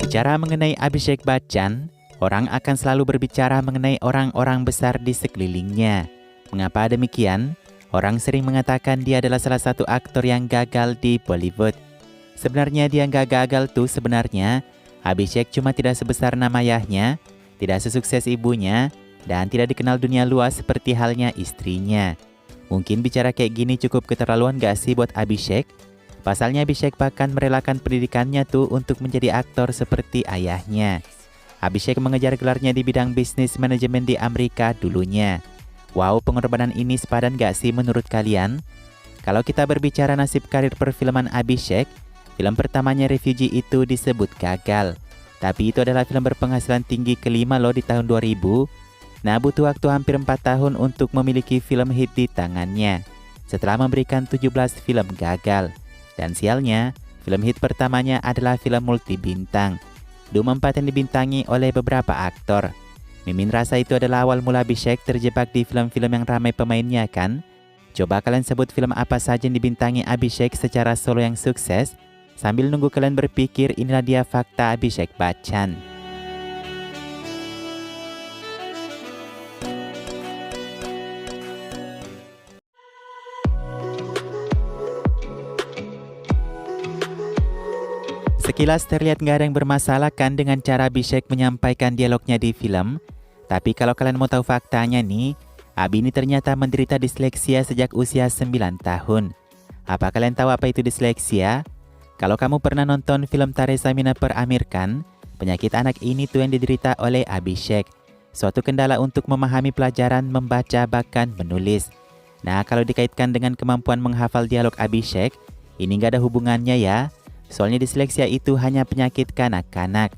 Bicara mengenai Abhishek Bachchan, orang akan selalu berbicara mengenai orang-orang besar di sekelilingnya. Mengapa demikian? Orang sering mengatakan dia adalah salah satu aktor yang gagal di Bollywood. Sebenarnya dia nggak gagal tuh sebenarnya. Abhishek cuma tidak sebesar nama ayahnya, tidak sesukses ibunya, dan tidak dikenal dunia luas seperti halnya istrinya. Mungkin bicara kayak gini cukup keterlaluan gak sih buat Abhishek? Pasalnya Abhishek bahkan merelakan pendidikannya tuh untuk menjadi aktor seperti ayahnya. Abhishek mengejar gelarnya di bidang bisnis manajemen di Amerika dulunya. Wow, pengorbanan ini sepadan gak sih menurut kalian? Kalau kita berbicara nasib karir perfilman Abhishek, film pertamanya Refugee itu disebut gagal. Tapi itu adalah film berpenghasilan tinggi kelima loh di tahun 2000. Nah, butuh waktu hampir 4 tahun untuk memiliki film hit di tangannya. Setelah memberikan 17 film gagal. Dan sialnya, film hit pertamanya adalah film multibintang. Doom 4 yang dibintangi oleh beberapa aktor. Mimin rasa itu adalah awal mula Abhishek terjebak di film-film yang ramai pemainnya kan? Coba kalian sebut film apa saja yang dibintangi Abhishek secara solo yang sukses. Sambil nunggu kalian berpikir, inilah dia fakta Abhishek Bachchan. Sekilas terlihat nggak ada yang bermasalah kan dengan cara Abhishek menyampaikan dialognya di film. Tapi kalau kalian mau tahu faktanya nih, Abi ini ternyata menderita disleksia sejak usia 9 tahun. Apa kalian tahu apa itu disleksia? Kalau kamu pernah nonton film Tare Zameen Par Aamir Khan, penyakit anak ini tuh yang diderita oleh Abhishek. Suatu kendala untuk memahami pelajaran, membaca, bahkan menulis. Nah, kalau dikaitkan dengan kemampuan menghafal dialog Abhishek, ini nggak ada hubungannya ya. Soalnya disleksia itu hanya penyakit kanak-kanak.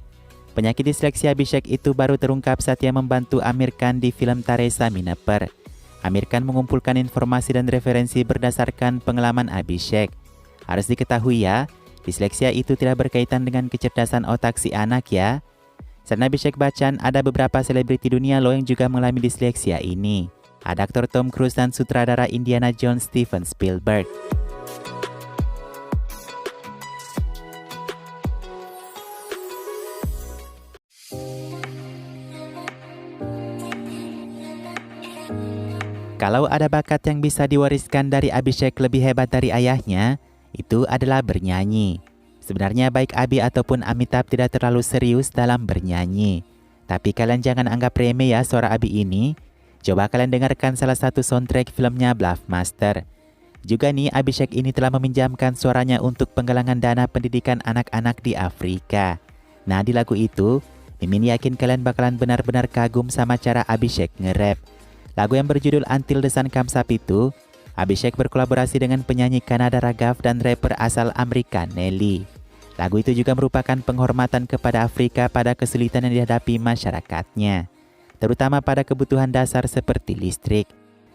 Penyakit disleksia Abhishek itu baru terungkap saat ia membantu Aamir Khan di film Tare Zameen Par. Aamir Khan mengumpulkan informasi dan referensi berdasarkan pengalaman Abhishek. Harus diketahui ya, disleksia itu tidak berkaitan dengan kecerdasan otak si anak ya. Selain Abhishek Bachchan, ada beberapa selebriti dunia loh yang juga mengalami disleksia ini. Ada aktor Tom Cruise dan sutradara Indiana Jones Steven Spielberg. Kalau ada bakat yang bisa diwariskan dari Abhishek lebih hebat dari ayahnya, itu adalah bernyanyi. Sebenarnya baik Abi ataupun Amitabh tidak terlalu serius dalam bernyanyi. Tapi kalian jangan anggap remeh ya suara Abi ini. Coba kalian dengarkan salah satu soundtrack filmnya Bluffmaster. Juga nih Abhishek ini telah meminjamkan suaranya untuk penggalangan dana pendidikan anak-anak di Afrika. Nah, di lagu itu, Mimin yakin kalian bakalan benar-benar kagum sama cara Abhishek nge-rap. Lagu yang berjudul Until the Sun Comes Up itu, Abhishek berkolaborasi dengan penyanyi Kanada Raghav dan rapper asal Amerika Nelly. Lagu itu juga merupakan penghormatan kepada Afrika pada kesulitan yang dihadapi masyarakatnya, terutama pada kebutuhan dasar seperti listrik.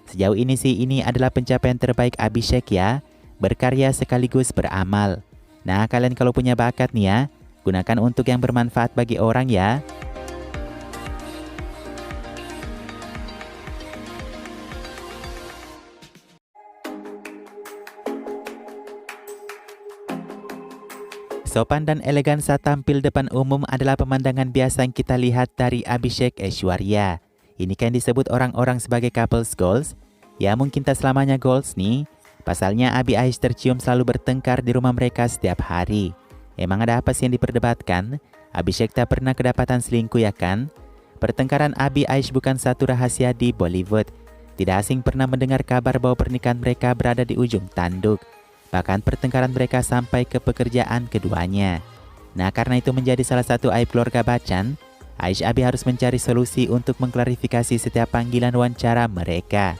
Sejauh ini sih ini adalah pencapaian terbaik Abhishek ya, berkarya sekaligus beramal. Nah, kalian kalau punya bakat nih ya, gunakan untuk yang bermanfaat bagi orang ya. Sopan dan elegan saat tampil depan umum adalah pemandangan biasa yang kita lihat dari Abhishek Aishwarya. Ini kan disebut orang-orang sebagai couples goals. Ya mungkin tak selamanya goals nih. Pasalnya Abi Aish tercium selalu bertengkar di rumah mereka setiap hari. Emang ada apa sih yang diperdebatkan? Abhishek tak pernah kedapatan selingkuh ya kan? Pertengkaran Abi Aish bukan satu rahasia di Bollywood. Tidak asing pernah mendengar kabar bahwa pernikahan mereka berada di ujung tanduk. Bahkan pertengkaran mereka sampai ke pekerjaan keduanya. Nah, karena itu menjadi salah satu aib keluarga Bachchan, Aish Abi harus mencari solusi untuk mengklarifikasi setiap panggilan wawancara mereka.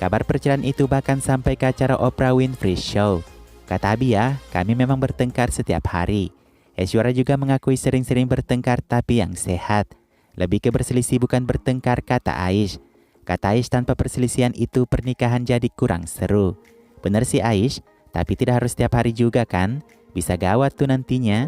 Kabar perceraian itu bahkan sampai ke acara Oprah Winfrey Show. Kata Abi ya, kami memang bertengkar setiap hari. Aishwarya juga mengakui sering-sering bertengkar tapi yang sehat. Lebih ke berselisih bukan bertengkar, kata Aish. Kata Aish, tanpa perselisihan itu pernikahan jadi kurang seru. Bener sih Aish, tapi tidak harus setiap hari juga kan? Bisa gawat tuh nantinya.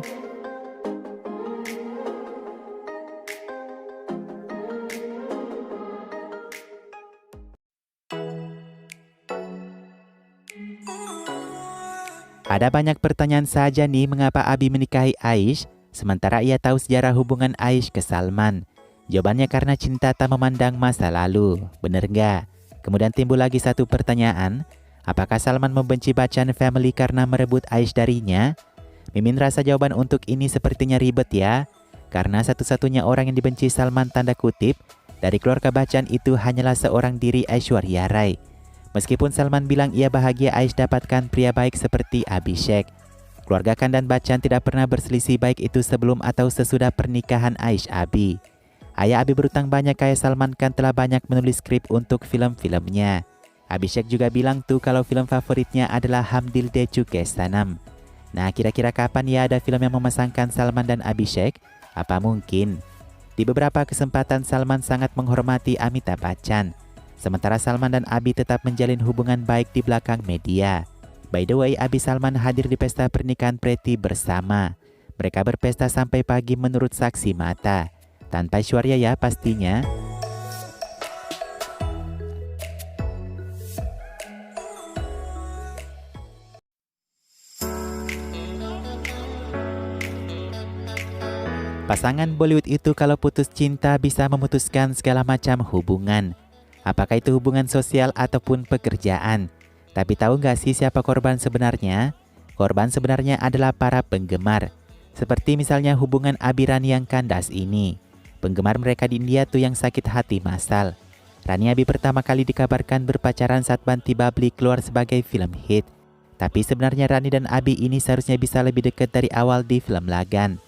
Ada banyak pertanyaan saja nih mengapa Abi menikahi Aish. Sementara ia tahu sejarah hubungan Aish ke Salman. Jawabannya karena cinta tak memandang masa lalu. Bener nggak? Kemudian timbul lagi satu pertanyaan. Apakah Salman membenci Bachchan Family karena merebut Aish darinya? Mimin rasa jawaban untuk ini sepertinya ribet ya. Karena satu-satunya orang yang dibenci Salman tanda kutip dari keluarga Bachchan itu hanyalah seorang diri Aishwarya Rai. Meskipun Salman bilang ia bahagia Aish dapatkan pria baik seperti Abhishek. Keluarga Khan dan Bachchan tidak pernah berselisih baik itu sebelum atau sesudah pernikahan Aish Abi. Ayah Abi berutang banyak kayak Salman Khan telah banyak menulis skrip untuk film-filmnya. Abhishek juga bilang tuh kalau film favoritnya adalah Hum Dil De Chuke Sanam. Nah, kira-kira kapan ya ada film yang memasangkan Salman dan Abhishek? Apa mungkin? Di beberapa kesempatan Salman sangat menghormati Amitabh Bachchan. Sementara Salman dan Abi tetap menjalin hubungan baik di belakang media. By the way, Abi Salman hadir di pesta pernikahan Preti bersama. Mereka berpesta sampai pagi menurut saksi mata. Tanpa Aishwarya ya pastinya. Pasangan Bollywood itu kalau putus cinta bisa memutuskan segala macam hubungan. Apakah itu hubungan sosial ataupun pekerjaan? Tapi tahu nggak sih siapa korban sebenarnya? Korban sebenarnya adalah para penggemar. Seperti misalnya hubungan Abi Rani yang kandas ini. Penggemar mereka di India tuh yang sakit hati massal. Rani Abi pertama kali dikabarkan berpacaran saat Banti Babli keluar sebagai film hit. Tapi sebenarnya Rani dan Abi ini seharusnya bisa lebih dekat dari awal di film Lagan.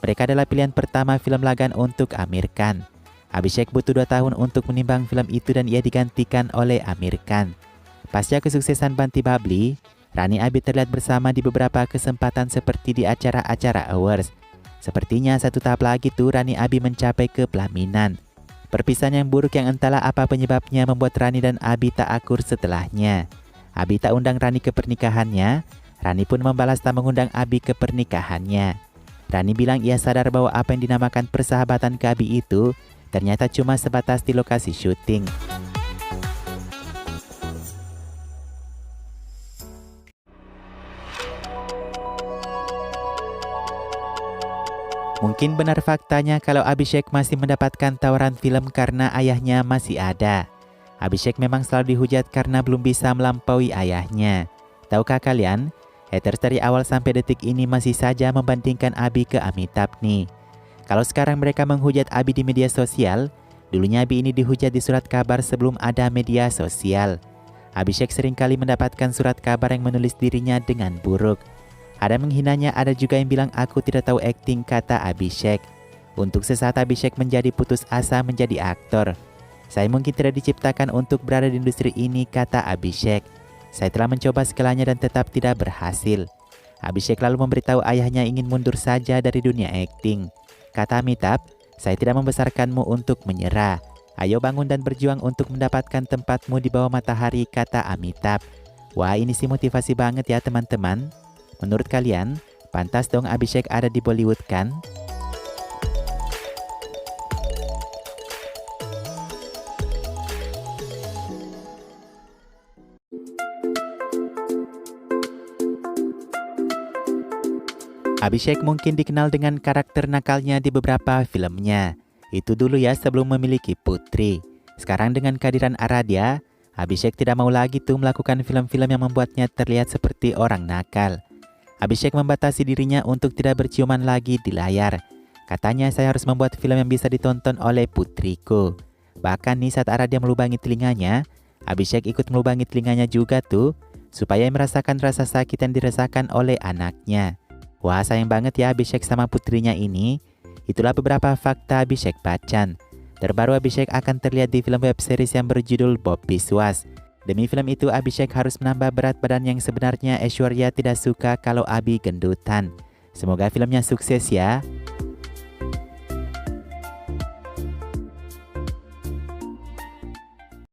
Mereka adalah pilihan pertama film Lagan untuk Aamir Khan. Abhishek butuh 2 tahun untuk menimbang film itu dan ia digantikan oleh Aamir Khan. Pasca kesuksesan Banti Babli, Rani Abi terlihat bersama di beberapa kesempatan seperti di acara-acara awards. Sepertinya satu tahap lagi tuh Rani Abi mencapai ke pelaminan. Perpisahan yang buruk yang entahlah apa penyebabnya membuat Rani dan Abi tak akur setelahnya. Abi tak undang Rani ke pernikahannya, Rani pun membalas tak mengundang Abi ke pernikahannya. Rani bilang ia sadar bahwa apa yang dinamakan persahabatan ke Abi itu ternyata cuma sebatas di lokasi syuting. Mungkin benar faktanya kalau Abhishek masih mendapatkan tawaran film karena ayahnya masih ada. Abhishek memang selalu dihujat karena belum bisa melampaui ayahnya. Tahukah kalian, haters dari awal sampai detik ini masih saja membandingkan Abi ke Amitabh nih. Kalau sekarang mereka menghujat Abi di media sosial, dulunya Abi ini dihujat di surat kabar sebelum ada media sosial. Abhishek seringkali mendapatkan surat kabar yang menulis dirinya dengan buruk. Ada menghinanya, ada juga yang bilang aku tidak tahu akting, kata Abhishek. Untuk sesaat Abhishek menjadi putus asa menjadi aktor. Saya mungkin tidak diciptakan untuk berada di industri ini, kata Abhishek. Saya telah mencoba segalanya dan tetap tidak berhasil. Abhishek lalu memberitahu ayahnya ingin mundur saja dari dunia akting. Kata Amitabh, saya tidak membesarkanmu untuk menyerah. Ayo bangun dan berjuang untuk mendapatkan tempatmu di bawah matahari, kata Amitabh. Wah, ini sih motivasi banget ya teman-teman. Menurut kalian, pantas dong Abhishek ada di Bollywood kan? Abhishek mungkin dikenal dengan karakter nakalnya di beberapa filmnya. Itu dulu ya sebelum memiliki putri. Sekarang dengan kehadiran Aradhya, Abhishek tidak mau lagi tuh melakukan film-film yang membuatnya terlihat seperti orang nakal. Abhishek membatasi dirinya untuk tidak berciuman lagi di layar. Katanya saya harus membuat film yang bisa ditonton oleh putriku. Bahkan nih saat Aradhya melubangi telinganya, Abhishek ikut melubangi telinganya juga tuh, supaya merasakan rasa sakit yang dirasakan oleh anaknya. Wah, sayang banget ya Abhishek sama putrinya ini. Itulah beberapa fakta Abhishek Bachchan. Terbaru Abhishek akan terlihat di film web series yang berjudul Bob Biswas. Demi film itu Abhishek harus menambah berat badan yang sebenarnya Aishwarya tidak suka kalau Abi gendutan. Semoga filmnya sukses ya.